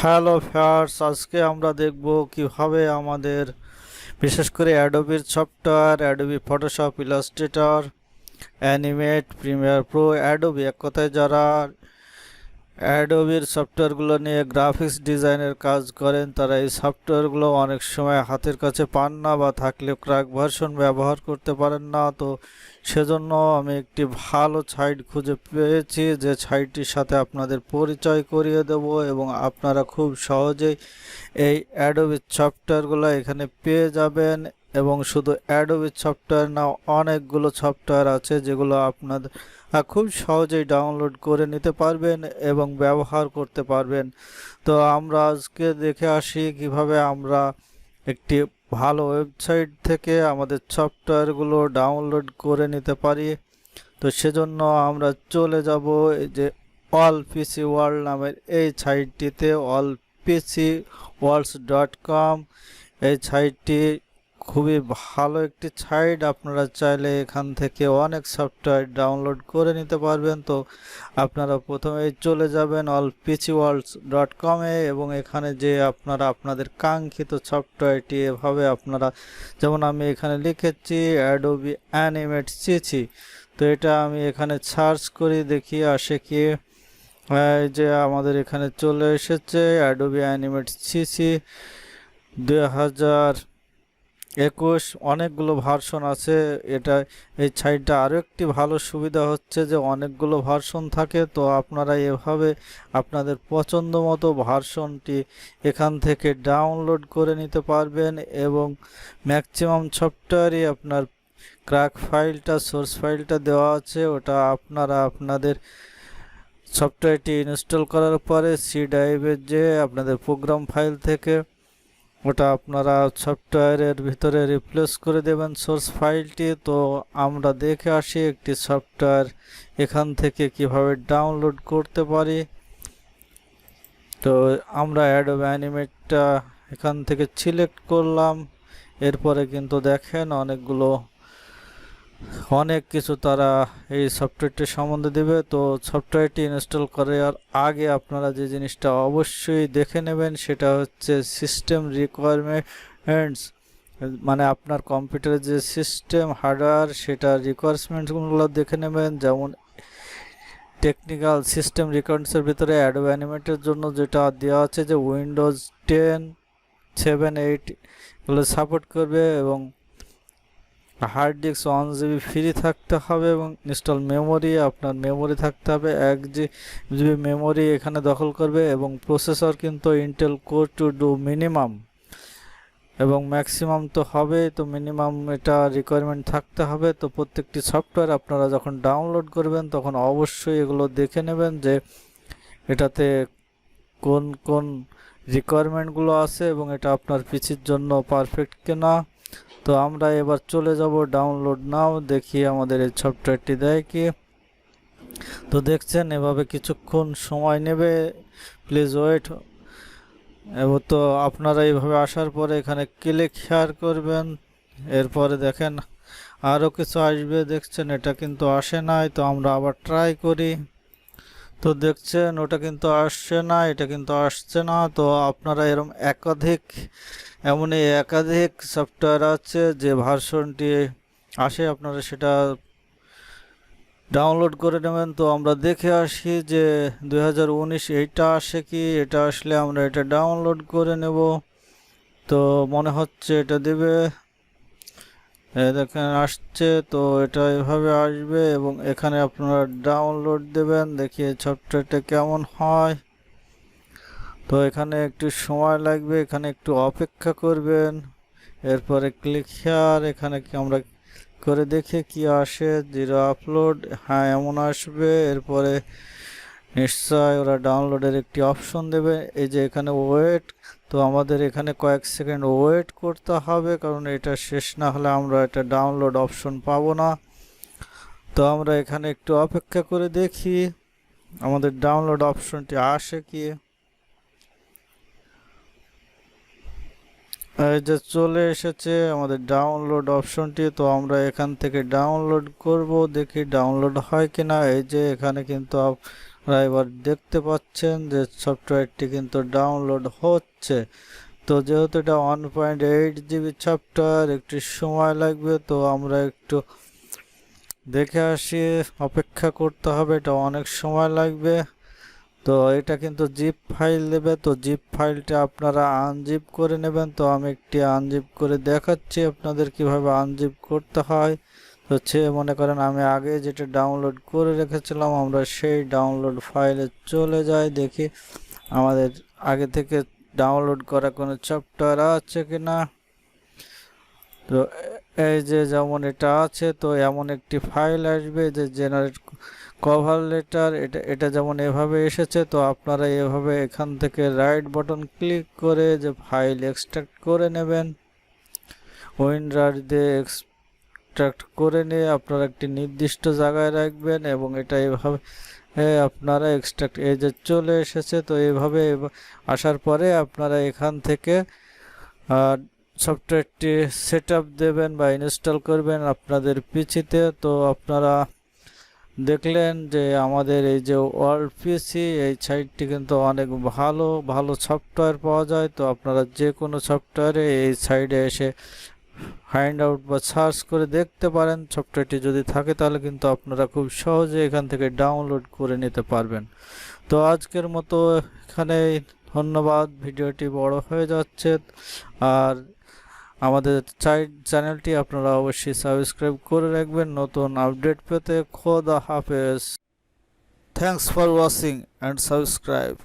Hello friends, আজকে আমরা দেখব কিভাবে আমাদের বিশেষ করে অ্যাডোবির software Adobe Photoshop, Illustrator, Animate, Premiere Pro, Adobe এক কথায় যারা অ্যাডোবির সফটওয়্যারগুলো নিয়ে গ্রাফিক্স ডিজাইনের কাজ করেন তারা এই সফটওয়্যারগুলো অনেক সময় হাতের কাছে পান না বা থাকলেও ক্র্যাক ভার্সন ব্যবহার করতে পারেন না। তো সেজন্য আমি একটি ভালো সাইট খুঁজে পেয়েছি যে সাইটটির সাথে আপনাদের পরিচয় করিয়ে দেব এবং আপনারা খুব সহজেই এই অ্যাডোবির সফটওয়্যারগুলো এখানে পেয়ে যাবেন। এবং শুধু অ্যাডোবির সফটওয়্যার না, অনেকগুলো সফটওয়্যার আছে যেগুলো আপনাদের খুব সহজেই ডাউনলোড করে নিতে পারবেন এবং ব্যবহার করতে পারবেন। তো আমরা আজকে দেখে আসি কিভাবে আমরা একটি ভালো ওয়েবসাইট থেকে আমাদের সফটওয়্যারগুলো ডাউনলোড করে নিতে পারি। তো সেজন্য আমরা চলে যাব এই যে অল পিসি ওয়ার্ল্ড নামের এই সাইটটিতে, allpcworlds.com। এই সাইটটি খুবই ভালো একটি সাইট, আপনারা চাইলে এখান থেকে অনেক সফটওয়্যার ডাউনলোড করে নিতে পারবেন। তো আপনারা প্রথমে চলে যাবেন allpcworlds.com-এ এবং এখানে যে আপনারা আপনাদের কাঙ্ক্ষিত সফটওয়্যারটি এভাবে আপনারা, যেমন আমি এখানে লিখেছি অ্যাডোবি অ্যানিমেট সিসি। তো এটা আমি এখানে সার্চ করি, দেখি আসে কি। এই যে আমাদের এখানে চলে এসেছে অ্যাডোবি অ্যানিমেট সিসি 2021। অনেকগুলো ভার্সন আছে। এটা এই সাইটটা আরও একটি ভালো সুবিধা হচ্ছে যে অনেকগুলো ভার্সন থাকে। তো আপনারা এভাবে আপনাদের পছন্দ মতো ভার্সনটি এখান থেকে ডাউনলোড করে নিতে পারবেন এবং ম্যাক্সিমাম সফটওয়্যারই আপনার ক্র্যাক ফাইলটা, সোর্স ফাইলটা দেওয়া আছে, ওটা আপনারা আপনাদের সফটওয়্যারটি ইনস্টল করার পরে সি ড্রাইভের যে আপনাদের প্রোগ্রাম ফাইল থেকে ওটা আপনারা সফটওয়্যারের ভিতরে রিপ্লেস করে দেবেন সোর্স ফাইলটি। তো আমরা দেখে আসি একটি সফটওয়্যার এখান থেকে কিভাবে ডাউনলোড করতে পারি। তো আমরা অ্যাডোবি অ্যানিমেটটা এখান থেকে সিলেক্ট করলাম। এরপরে কিন্তু দেখেন অনেক কিছু তারা এই সফটওয়্যারটি সম্বন্ধে দেবে। তো সফটওয়্যারটি ইনস্টল করার আগে আপনারা যে জিনিসটা অবশ্যই দেখে নেবেন সেটা হচ্ছে সিস্টেম রিকোয়ারমেন্টস, মানে আপনার কম্পিউটারের যে সিস্টেম হার্ডওয়্যার সেটা রিকোয়ারমেন্টসগুলো দেখে নেবেন। যেমন টেকনিক্যাল সিস্টেম রিকোয়ারমেন্টসের ভিতরে অ্যাডোবি অ্যানিমেটের জন্য যেটা দেওয়া আছে যে উইন্ডোজ 10, 7, 8 এগুলো সাপোর্ট করবে এবং হার্ড ডিস্ক 1 GB ফ্রি থাকতে হবে এবং ইনস্টল মেমোরি, আপনার মেমোরি থাকতে হবে 1 GB মেমোরি এখানে দখল করবে এবং প্রসেসর কিন্তু Intel core to do minimum এবং ম্যাক্সিমাম তো হবে, তো মিনিমাম এটা রিকোয়ারমেন্ট থাকতে হবে। তো প্রত্যেকটি সফটওয়্যার আপনারা যখন ডাউনলোড করবেন তখন অবশ্যই এগুলো দেখে নেবেন যে এটাতে কোন কোন রিকোয়ারমেন্টগুলো আছে এবং এটা আপনার পিসির জন্য পারফেক্ট কিনা। তো আমরা এবার চলে যাব ডাউনলোড নাও, দেখি আমাদের এই সফটওয়্যারটি দেয় কি। তো দেখছেন এভাবে কিছুক্ষণ সময় নেবে, প্লিজ ওয়েট। এবার তো আপনারা এইভাবে আসার পরে এখানে ক্লিক শেয়ার করবেন। এরপরে দেখেন আরও কিছু আসবে, দেখছেন এটা কিন্তু আসে নাই। তো আমরা আবার ট্রাই করি। তো দেখছেন ওটা কিন্তু আসছে না, এটা কিন্তু আসছে না। তো আপনারা এমনই একাধিক সফটওয়্যার আছে যে ভার্সনটি আসে, আপনারা সেটা ডাউনলোড করে নেবেন। তো আমরা দেখে আসি যে 2019 এইটা আসে কি, এটা আসলে আমরা এটা ডাউনলোড করে নেব। তো মনে হচ্ছে এটা দেবে, দেখেন আসছে। তো এটা এভাবে আসবে এবং এখানে আপনারা ডাউনলোড দেবেন, দেখি সফটওয়্যারটা কেমন হয়। তো এখানে একটু সময় লাগবে, এখানে একটু অপেক্ষা করবেন। এরপরে ক্লিক হেয়ার, এখানে কি আমরা করে দেখে কি আসে, জিরো আপলোড, হ্যাঁ এমন আসবে। এরপরে নিশ্চয় ওরা ডাউনলোডের একটি অপশন দেবে, এই যে এখানে ওয়েট। তো আমাদের এখানে কয়েক সেকেন্ড ওয়েট করতে হবে কারণ এটা শেষ না হলে আমরা এটা ডাউনলোড অপশন পাবো না। তো আমরা এখানে একটু অপেক্ষা করে দেখি আমাদের ডাউনলোড অপশনটি আসে কি। এই যে চলে এসেছে আমাদের ডাউনলোড অপশনটি। তো আমরা এখান থেকে ডাউনলোড করব, দেখি ডাউনলোড হয় কিনা। এই যে এখানে কিন্তু এবার দেখতে পাচ্ছেন যে সফটওয়্যারটি কিন্তু ডাউনলোড হচ্ছে। তো যেহেতু এটা 1.8 GB সফটওয়্যার, একটু সময় লাগবে, তো আমরা একটু দেখে আসি, অপেক্ষা করতে হবে, এটা অনেক সময় লাগবে। তো এটা কিন্তু জিপ ফাইল দেবে, তো জিপ ফাইলটা আপনারা আনজিপ করে নেবেন। তো আমি একটি আনজিপ করে দেখাচ্ছি আপনাদের কিভাবে আনজিপ করতে হয়। তো মনে করেন আমি আগে যেটা ডাউনলোড করে রেখেছিলাম, আমরা সেই ডাউনলোড ফাইলে চলে যাই, দেখি আমাদের আগে থেকে ডাউনলোড করা কোনো সফটওয়্যার আছে কিনা। তো এই যে যেমন এটা আছে, তো এমন একটি ফাইল আসবে যে জেনারেট কভার লেটার, এটা যেমন এভাবে এসেছে। তো আপনারা এভাবে এখান থেকে রাইট বাটন ক্লিক করে যে ফাইল এক্সট্রাক্ট করে নেবেন, উইন্ডার দিয়ে এক্সট্রাক্ট করে নিয়ে আপনারা একটি নির্দিষ্ট জায়গায় রাখবেন এবং এটা এভাবে আপনারা এক্সট্রাক্ট, এই যে চলে এসেছে। তো এইভাবে আসার পরে আপনারা এখান থেকে সফটওয়্যারটি সেট আপ দেবেন বা ইনস্টল করবেন আপনাদের পিসিতে। তো আপনারা দেখলেন যে আমাদের এই যে ওয়ার্ল্ড পিসি, এই সাইটটি কিন্তু অনেক ভালো ভালো সফটওয়্যার পাওয়া যায়। তো আপনারা যে কোনো সফটওয়্যারে এই সাইডে এসে ফাইন্ড আউট বা সার্চ করে দেখতে পারেন। সফটওয়্যারটি যদি থাকে তাহলে কিন্তু আপনারা খুব সহজে এখান থেকে ডাউনলোড করে নিতে পারবেন। তো আজকের মতো এখানেই, ধন্যবাদ। ভিডিওটি বড় হয়ে যাচ্ছে, আর আমাদের চ্যানেলটি আপনারা অবশ্যই সাবস্ক্রাইব করে রাখবেন নতুন আপডেট পেতে। খোদা হাফেজ। Thanks for watching and subscribe.